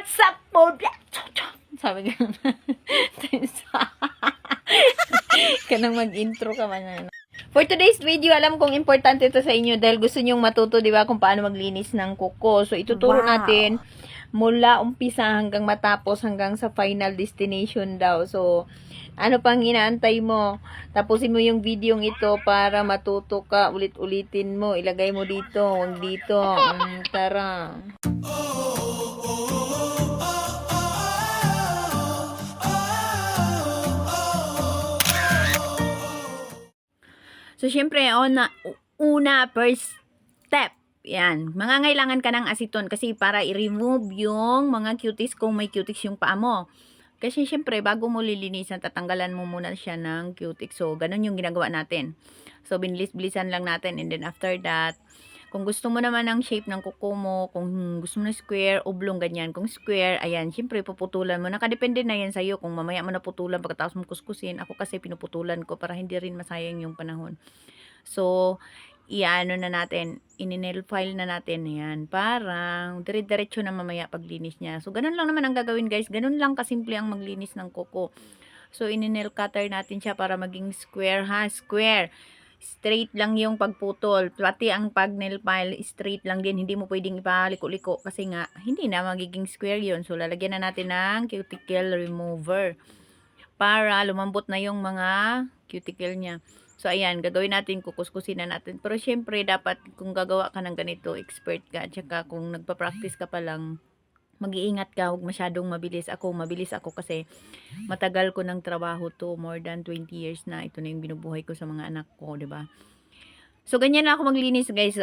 What's up, Bobia? Sabi ka kanang mag-intro ka man. For today's video, alam kong importante ito sa inyo dahil gusto nyong matuto, di ba, kung paano maglinis ng kuko. So, ituturo natin mula umpisa hanggang matapos hanggang sa final destination daw. So, ano pang inaantay mo? Tapusin mo yung video ito para matuto ka. Ulit-ulitin mo. Ilagay mo dito. Huwag dito. Tara. So, syempre, una, first step. Yan. Mangangailangan ka ng aceton kasi para i-remove yung mga cuties kung may cuties yung paa mo. Kasi syempre, bago mo lilinisan, tatanggalan mo muna siya ng cuties. So, ganun yung ginagawa natin. So, binilis-bilisan lang natin. And then, after that, kung gusto mo naman ng shape ng kuko mo, kung gusto mo na square, oblong, ganyan. Kung square, ayan, syempre, puputulan mo. Nakadepende na yan sa'yo kung mamaya mo naputulan pagkatapos mo kuskusin. Ako kasi pinuputulan ko para hindi rin masayang yung panahon. So, iano na natin, in-nail file na natin yan. Parang, dire-diretso na mamaya paglinis niya. So, ganun lang naman ang gagawin, guys. Ganun lang kasimple ang maglinis ng kuko. So, in-nail cutter natin siya para maging square, ha? Square. Straight lang yung pagputol. Pati ang pag-nail file, straight lang din. Hindi mo pwedeng ipaliko-liko kasi nga, hindi na magiging square yun. So, lalagyan na natin ng cuticle remover para lumambot na yung mga cuticle niya. So, ayan, gagawin natin, kukuskusin na natin. Pero, syempre, dapat kung gagawa ka ng ganito, expert ka. Tsaka, kung nagpa-practice ka pa lang, mag-iingat ka, huwag masyadong mabilis. Mabilis ako kasi matagal ko ng trabaho to, more than 20 years na. Ito na yung binubuhay ko sa mga anak ko, 'di ba? So, ganyan na ako maglinis, guys.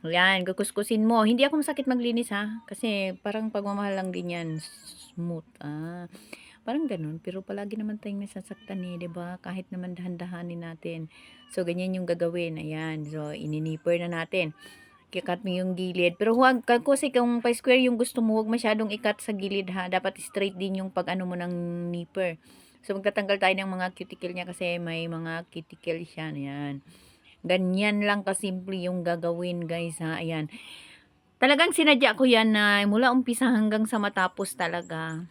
Yan, kukuskusin mo. Hindi ako masakit maglinis, ha? Kasi, parang pagmamahal lang din yan. Smooth, parang ganun. Pero, palagi naman tayong nasasaktan, eh, 'di ba? Kahit naman dahan-dahanin natin. So, ganyan yung gagawin. Ayan. So, ininipper na natin. Kikat mo yung gilid. Pero huwag, kasi kung pa-square yung gusto mo, huwag masyadong ikat sa gilid, ha. Dapat straight din yung pag-ano mo ng nipper. So, magtatanggal tayo ng mga cuticle niya kasi may mga cuticle siya. Ayan. Ganyan lang kasimple yung gagawin, guys, ha. Ayan. Talagang sinadya ko yan na mula umpisa hanggang sa matapos talaga.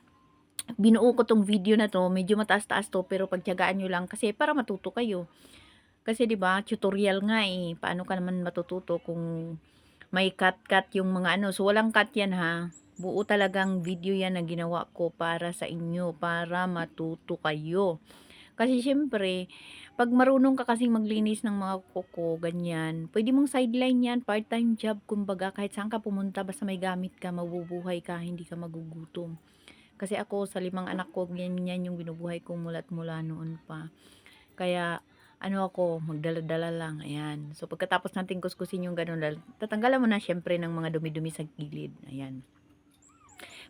Binuo ko tong video na to. Medyo mataas-taas to, pero pagtiyagaan nyo lang kasi para matuto kayo. Kasi 'di ba, tutorial nga eh. Paano ka naman matututo kung may cut-cut yung mga ano. So walang cut 'yan, ha. Buo talagang video 'yan na ginawa ko para sa inyo, para matuto kayo. Kasi siyempre, pag marunong ka kasing maglinis ng mga kuko, ganyan, pwede mong sideline 'yan, part-time job kumbaga, kahit saan ka pumunta basta may gamit ka, mabubuhay ka, hindi ka magugutom. Kasi ako sa 5 anak ko, ganyan yung binubuhay ko mula't mula noon pa. Kaya, ako, magdala-dala lang. Ayan. So, pagkatapos natin kuskusin yung ganun, tatanggalan mo na syempre ng mga dumi-dumi sa gilid. Ayan.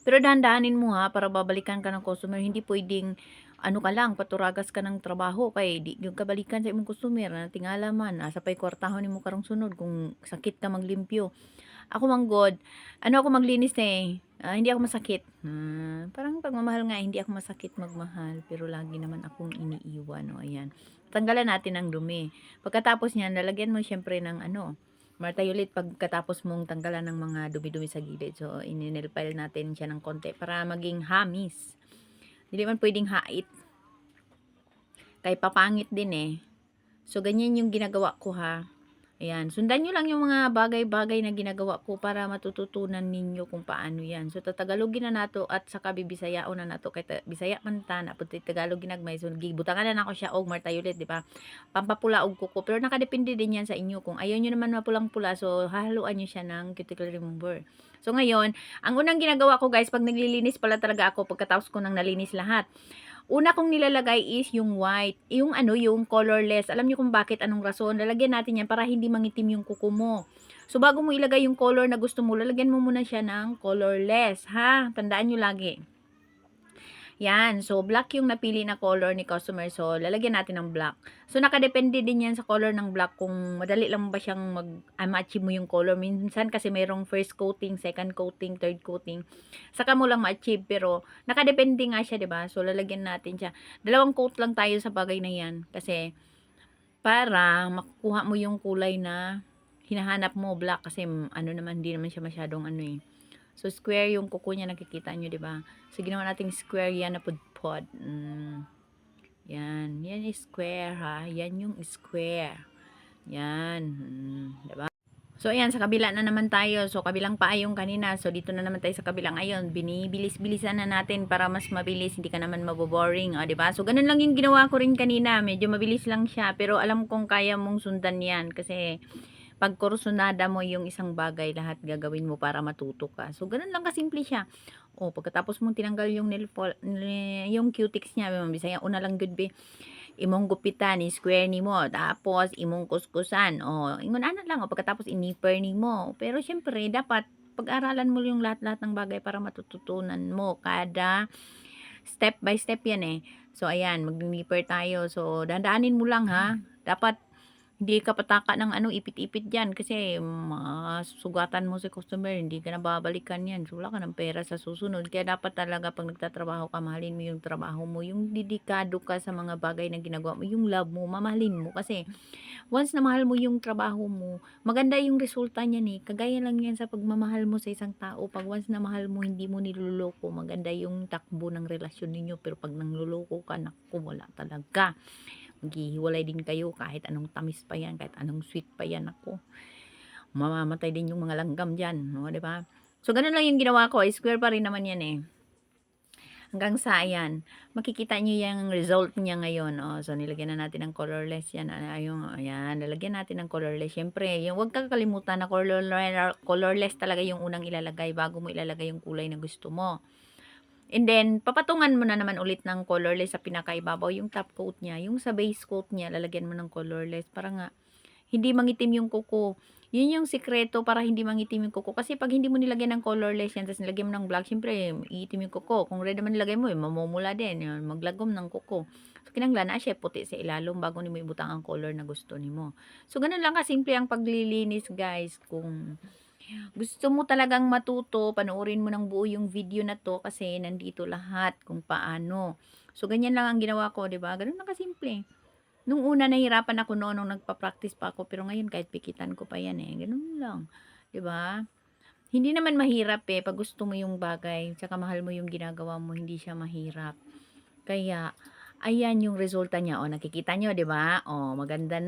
Pero dahan-dahanin mo, ha, para babalikan ka ng customer. Hindi pwedeng, ka lang, paturagas ka ng trabaho. Kaya, di yung kabalikan sa imong customer, na tingala man, asa pa'y kwartahon ni mo karong sunod, kung sakit ka maglimpyo. Ako manggod, ako maglinis eh. Hindi ako masakit. Parang pagmamahal nga, hindi ako masakit magmahal. Pero lagi naman akong iniiwan. O, ayan. Tanggalan natin ang dumi. Pagkatapos niyan, lalagyan mo syempre ng martayulit pagkatapos mong tanggalan ng mga dumi-dumi sa gilid. So, ininil file natin siya ng konti para maging hamis. Hindi man pwedeng hait. Kaya papangit din eh. So, ganyan yung ginagawa ko, ha. Ayan, sundan nyo lang yung mga bagay-bagay na ginagawa ko para matututunan ninyo kung paano yan. So, tatagalogin na nato at saka bibisayaon na nato. Kaya bisaya man ta, napunti Tagalog ginagmay. So, gibutangan na nako siya og martayulit, di ba? Pampapula og kuko. Pero nakadepende din yan sa inyo. Kung ayaw nyo naman mapulang-pula, so hahaluan nyo siya ng cuticle remover. So, ngayon, ang unang ginagawa ko, guys, pag naglilinis pala talaga ako, pagkatapos ko nang nalinis lahat, una kong nilalagay is yung white. Yung colorless. Alam niyo kung bakit, anong rason. Lalagyan natin yan para hindi mangitim yung kuko mo. So, bago mo ilagay yung color na gusto mo, lalagyan mo muna siya ng colorless, ha? Tandaan nyo lagi. Yan. So, black yung napili na color ni customer. So, lalagyan natin ng black. So, nakadepende din yan sa color ng black kung madali lang ba siyang ma-achieve mo yung color. Minsan kasi mayroong first coating, second coating, third coating. Saka mo lang ma-achieve. Pero, nakadepende nga siya, diba? So, lalagyan natin siya. 2 coat lang tayo sa bagay na yan. Kasi, para makukuha mo yung kulay na hinahanap mo, black. Kasi, naman, hindi naman siya masyadong So, square yung kuko niya, nakikita nyo, di ba? So, ginawa nating square yan na pudpod. Yan. Yan is square, ha? Yan yung square. Yan. Di ba? So, ayan, sa kabila na naman tayo. So, kabilang pa yung kanina. So, dito na naman tayo sa kabilang. Ayun, binibilis-bilisan na natin para mas mabilis. Hindi ka naman maboboring. O, diba? So, ganun lang yung ginawa ko rin kanina. Medyo mabilis lang siya. Pero alam kong kaya mong sundan yan. Kasi, pag kursunada mo yung isang bagay, lahat gagawin mo para matuto ka. So, ganun lang kasimple siya. O, pagkatapos mong tinanggal yung yung cutics niya, Bisaya, una lang good be imong gupitan ni square nimo, tapos imong kuskusan, o ingon ana lang, o pagkatapos iniper nimo. Pero syempre dapat pag-aralan mo yung lahat-lahat ng bagay para matututunan mo kada step by step yan eh. So ayan, mag-nipper tayo. So dandaanin mo lang ha. Dapat hindi ka pataka ng ipit-ipit dyan kasi masugatan mo si customer, hindi ka na babalikan yan. So, wala ka ng pera sa susunod. Kaya dapat talaga pag nagtatrabaho ka, mahalin mo yung trabaho mo. Yung dedikado ka sa mga bagay na ginagawa mo, yung love mo, mamahalin mo. Kasi, once na mahal mo yung trabaho mo, maganda yung resulta niyan eh. Kagaya lang yan sa pagmamahal mo sa isang tao. Pag once na mahal mo, hindi mo niluloko, maganda yung takbo ng relasyon ninyo. Pero pag nangluloko ka, naku, wala talaga. Maghihiwalay din kayo kahit anong tamis pa yan, kahit anong sweet pa yan. Ako, mamamatay din yung mga langgam dyan, no, di ba? So, ganun lang yung ginawa ko. Square pa rin naman yan eh. Hanggang sa, ayan, makikita nyo yung result niya ngayon. Oh, so, nilagyan na natin ng colorless yan. Ayan, nilagyan natin ng colorless. Siyempre, yung, huwag kakalimutan na colorless talaga yung unang ilalagay bago mo ilalagay yung kulay na gusto mo. And then, papatungan mo na naman ulit ng colorless sa pinakaibabaw, yung top coat niya. Yung sa base coat niya, lalagyan mo ng colorless. Para nga, hindi mangitim yung kuko. Yun yung sikreto para hindi mangitim yung kuko. Kasi pag hindi mo nilagyan ng colorless yan, tapos nilagyan mo ng black, syempre, iitim yung kuko. Kung red naman nilagay mo, mamumula din. Yun, maglagom ng kuko. So, kinanglan na siya puti sa ilalong bago ni mo ibutang ang color na gusto ni mo. So, ganun lang kasimple ang paglilinis, guys. Kung gusto mo talagang matuto, panoorin mo ng buo yung video na to kasi nandito lahat kung paano. So, ganyan lang ang ginawa ko, 'di ba? Ganun lang kasimple. Nung una nahirapan ako noon nung nagpa-practice pa ako, pero ngayon kahit pikitan ko pa 'yan eh. Ganun lang, 'di ba? Hindi naman mahirap eh pag gusto mo yung bagay, tsaka mahal mo yung ginagawa mo, hindi siya mahirap. Kaya ayan yung resulta niya. O nakikita nyo, 'di ba? O maganda na.